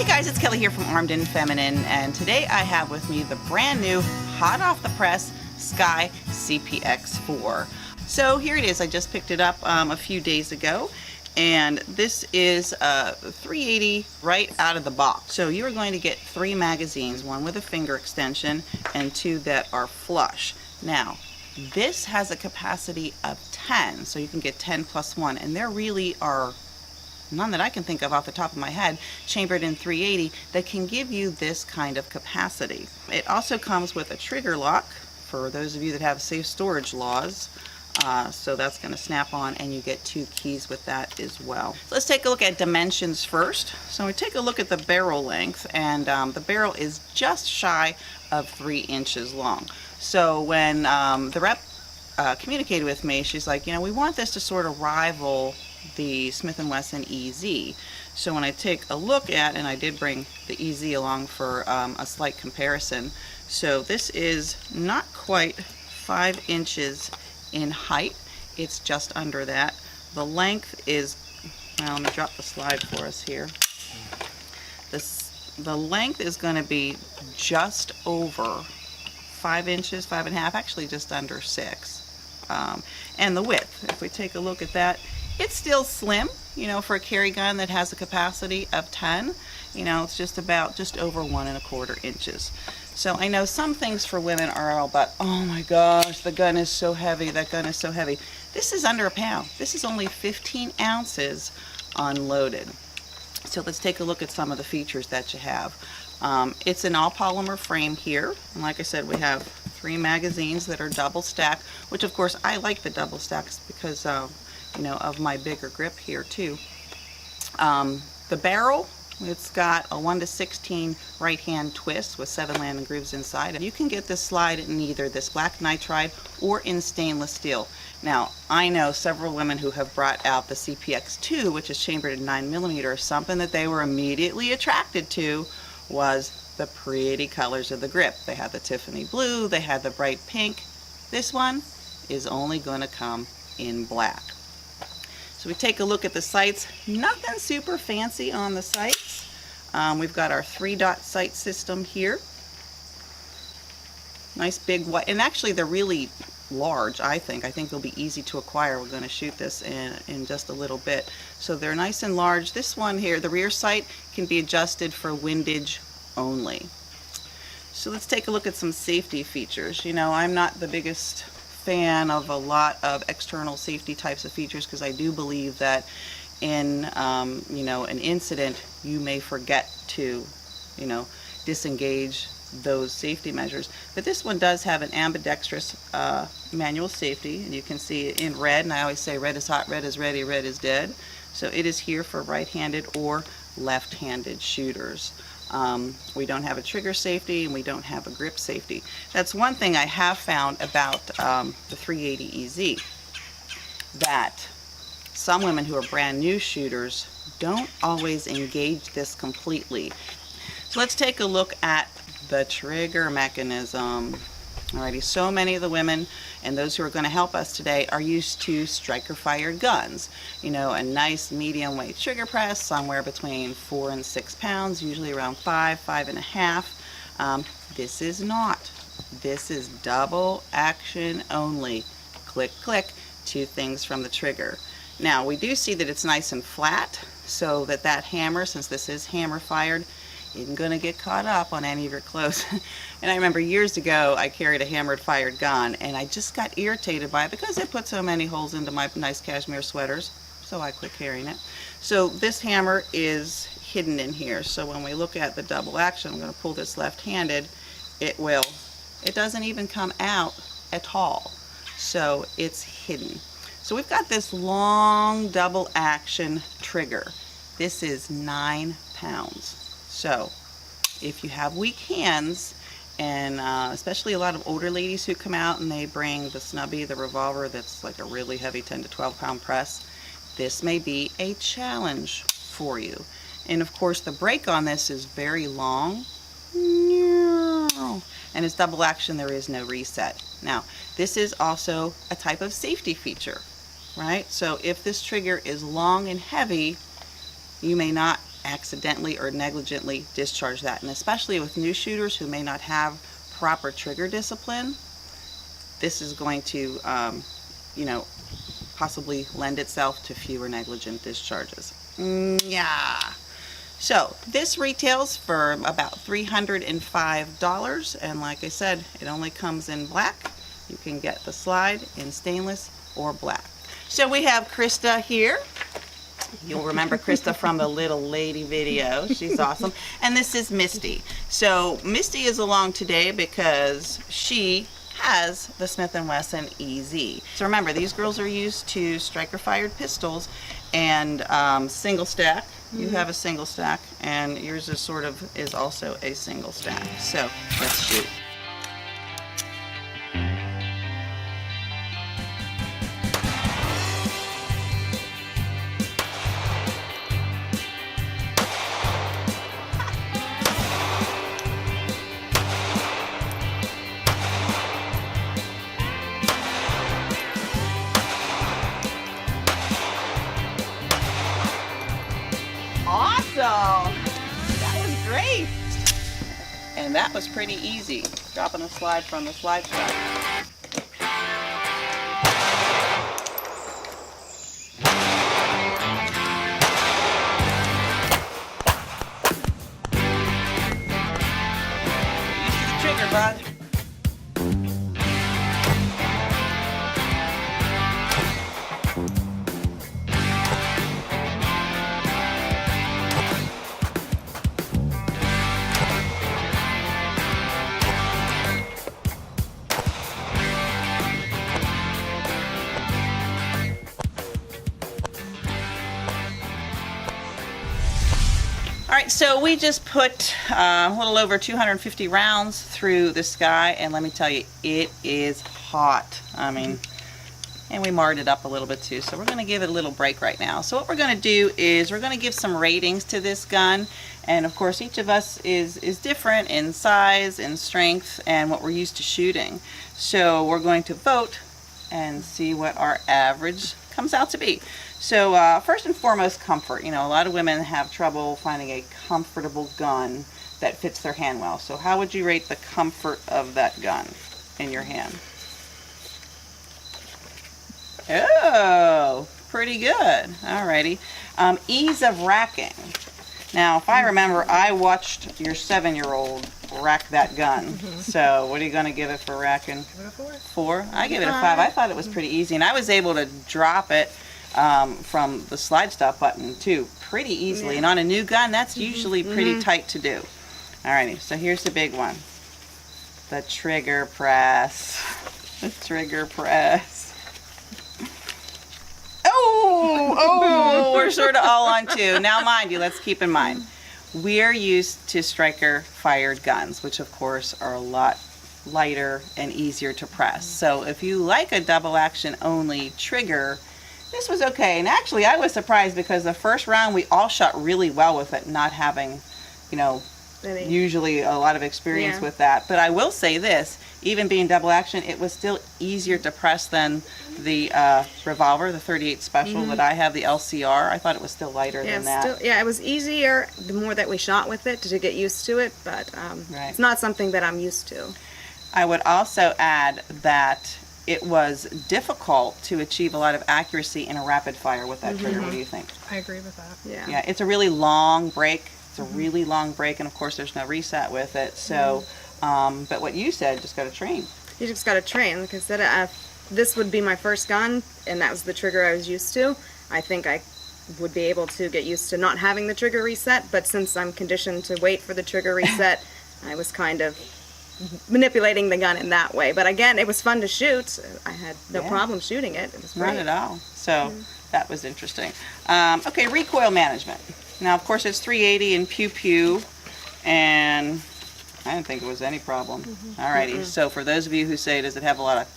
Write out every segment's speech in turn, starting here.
Hey guys, it's Kelly here from Armed and Feminine, and today I have with me the brand new, hot off the press, Sccy CPX4. So here it is. I just picked it up a few days ago, and this is 380 right out of the box. So you are going to get 3 magazines, one with a finger extension and 2 that are flush. Now, this has a capacity of 10, so you can get 10 plus 1, and there really are none that I can think of off the top of my head chambered in 380 that can give you this kind of capacity. It also comes with a trigger lock for those of you that have safe storage laws. So that's going to snap on, and you get 2 keys with that as well. So let's take a look at dimensions first. So we take a look at the barrel length, and the barrel is just shy of 3 inches long. So when the rep communicated with me, she's like, you know, we want this to sort of rival the Smith & Wesson EZ. So when I take a look at, and I did bring the EZ along for a slight comparison, so this is not quite 5 inches in height, it's just under that. The length is, well, let me drop the slide for us here. The length is going to be just over 5 inches, 5.5, actually just under 6. And the width, if we take a look at that, it's still slim, you know, for a carry gun that has a capacity of 10. You know, it's just over 1¼ inches. So I know some things for women are all about, oh my gosh, the gun is so heavy, that gun is so heavy. This is under a pound. This is only 15 ounces unloaded. So let's take a look at some of the features that you have. It's an all polymer frame here, and like I said, we have 3 magazines that are double stacked, which of course I like the double stacks because you know, of my bigger grip here too. The barrel, it's got a 1:16 right hand twist with 7 landing grooves inside. You can get this slide in either this black nitride or in stainless steel. Now, I know several women who have brought out the CPX2, which is chambered in 9mm. Something that they were immediately attracted to was the pretty colors of the grip. They had the Tiffany blue, they had the bright pink. This one is only going to come in black. So we take a look at the sights. Nothing super fancy on the sights. We've got our 3-dot sight system here. Nice big white, and actually they're really large, I think. I think they'll be easy to acquire. We're going to shoot this in just a little bit. So they're nice and large. This one here, the rear sight, can be adjusted for windage only. So let's take a look at some safety features. You know, I'm not the biggest fan of a lot of external safety types of features because I do believe that in you know, an incident you may forget to, you know, disengage those safety measures. But this one does have an ambidextrous manual safety, and you can see it in red, and I always say red is hot, red is ready, red is dead. So it is here for right-handed or left-handed shooters. We don't have a trigger safety, and we don't have a grip safety. That's one thing I have found about the 380 EZ, that some women who are brand new shooters don't always engage this completely. So let's take a look at the trigger mechanism. Alrighty, so many of the women and those who are going to help us today are used to striker fired guns. You know, a nice medium weight trigger press, somewhere between 4 and 6 pounds, usually around 5, 5.5. This is not. This is double action only. Click, click, 2 things from the trigger. Now, we do see that it's nice and flat, so that hammer, since this is hammer fired, isn't going to get caught up on any of your clothes. And I remember years ago I carried a hammered fired gun, and I just got irritated by it because it put so many holes into my nice cashmere sweaters, so I quit carrying it. So this hammer is hidden in here, so when we look at the double action, I'm going to pull this left-handed, it doesn't even come out at all, so it's hidden. So we've got this long double action trigger. This is 9 pounds. So if you have weak hands, and especially a lot of older ladies who come out and they bring the snubby, the revolver that's like a really heavy 10 to 12 pound press, this may be a challenge for you. And of course the break on this is very long, and it's double action, there is no reset. Now this is also a type of safety feature, right? So if this trigger is long and heavy, you may not accidentally or negligently discharge that. And especially with new shooters who may not have proper trigger discipline, this is going to, you know, possibly lend itself to fewer negligent discharges. Yeah. So this retails for about $305, and like I said, it only comes in black. You can get the slide in stainless or black. So we have Krista here. You'll remember Krista from the Little Lady video. She's awesome. And this is Misty. So Misty is along today because she has the Smith & Wesson EZ. So remember, these girls are used to striker-fired pistols and single stack. You have a single stack, and yours is also a single stack. So let's shoot. Awesome! That was great! And that was pretty easy, dropping a slide from the slide strap. Used to the trigger, bud. Alright, so we just put a little over 250 rounds through the Sccy, and let me tell you, it is hot. I mean, and we marred it up a little bit too, so we're going to give it a little break right now. So what we're going to do is we're going to give some ratings to this gun, and of course each of us is different in size and strength and what we're used to shooting. So we're going to vote and see what our average comes out to be. So first and foremost, comfort. You know, a lot of women have trouble finding a comfortable gun that fits their hand well. So how would you rate the comfort of that gun in your hand? Oh, pretty good. Alrighty. Ease of racking. Now, if I remember, I watched your 7-year-old rack that gun. So what are you going to give it for racking? Give it a 4. 4? I gave it a 5. I thought it was pretty easy, and I was able to drop it from the slide stop button too pretty easily. Yeah. And on a new gun, that's usually pretty tight to do. Alrighty, so here's the big one. The trigger press. The trigger press. Oh, we're sort of all on 2. Now mind you, let's keep in mind, we're used to striker fired guns, which of course are a lot lighter and easier to press. So if you like a double action only trigger, this was okay. And actually I was surprised because the first round we all shot really well with it, not having, you know, usually a lot of experience with that. But I will say this, even being double action, it was still easier to press than the revolver, the 38 Special that I have, the LCR. I thought it was still lighter than that. Yeah, it was easier the more that we shot with it to get used to it, but it's not something that I'm used to. I would also add that it was difficult to achieve a lot of accuracy in a rapid fire with that trigger. What do you think? I agree with that. Yeah. Yeah, it's a really long break. It's a really long break, and of course there's no reset with it. So, but what you said, just got to train. You just got to train. Like I said, this would be my first gun, and that was the trigger I was used to. I think I would be able to get used to not having the trigger reset, but since I'm conditioned to wait for the trigger reset, I was kind of manipulating the gun in that way. But again, it was fun to shoot. I had no problem shooting it. It was great. Not at all. So that was interesting. Okay, recoil management. Now, of course, it's 380 and pew-pew, and I didn't think it was any problem. Alrighty, so for those of you who say, does it have a lot of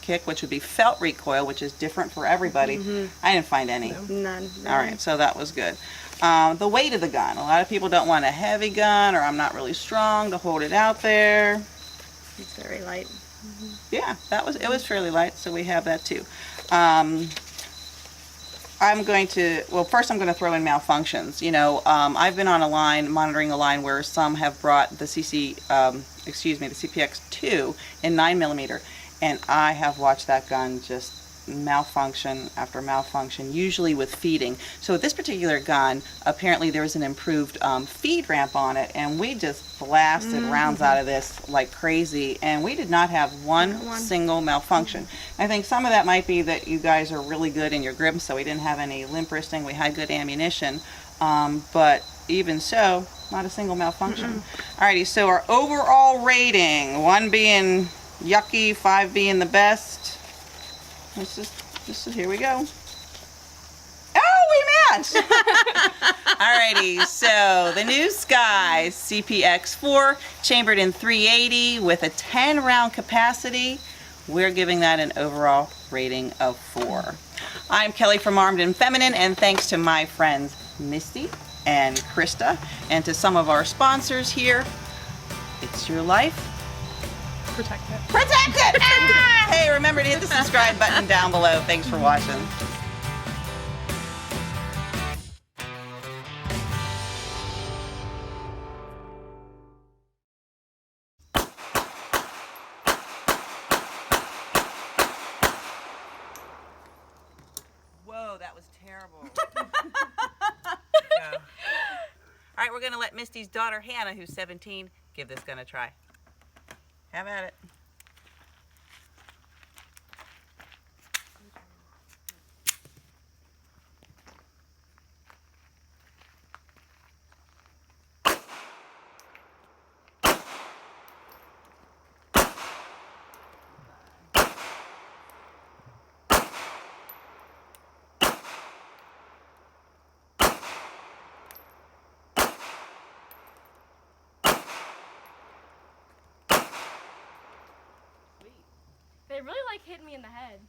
kick, which would be felt recoil, which is different for everybody, I didn't find any. None. Alright, so that was good. The weight of the gun. A lot of people don't want a heavy gun, or I'm not really strong to hold it out there. It's very light. Yeah, it was fairly light, so we have that too. I'm going to, well, first I'm going to throw in malfunctions. You know, I've been on a line, monitoring a line where some have brought the the CPX2 in 9mm, and I have watched that gun just malfunction after malfunction, usually with feeding. So with this particular gun, apparently there was an improved feed ramp on it, and we just blasted rounds out of this like crazy, and we did not have one single malfunction. I think some of that might be that you guys are really good in your grip, so we didn't have any limp wristing. We had good ammunition, but even so, not a single malfunction. Alrighty, so our overall rating, 1 being yucky, 5 being the best. Let's just here we go. Oh, we matched! Alrighty, so the new Sccy CPX4, chambered in 380 with a 10-round capacity. We're giving that an overall rating of 4. I'm Kelly from Armed and Feminine, and thanks to my friends Misty and Krista, and to some of our sponsors here, it's your life. Protect it. Protect it! Ah! Hey, remember to hit the subscribe button down below. Thanks for watching. Whoa, that was terrible. All right, we're going to let Misty's daughter, Hannah, who's 17, give this gun a try. Have at it. They really like hitting me in the head.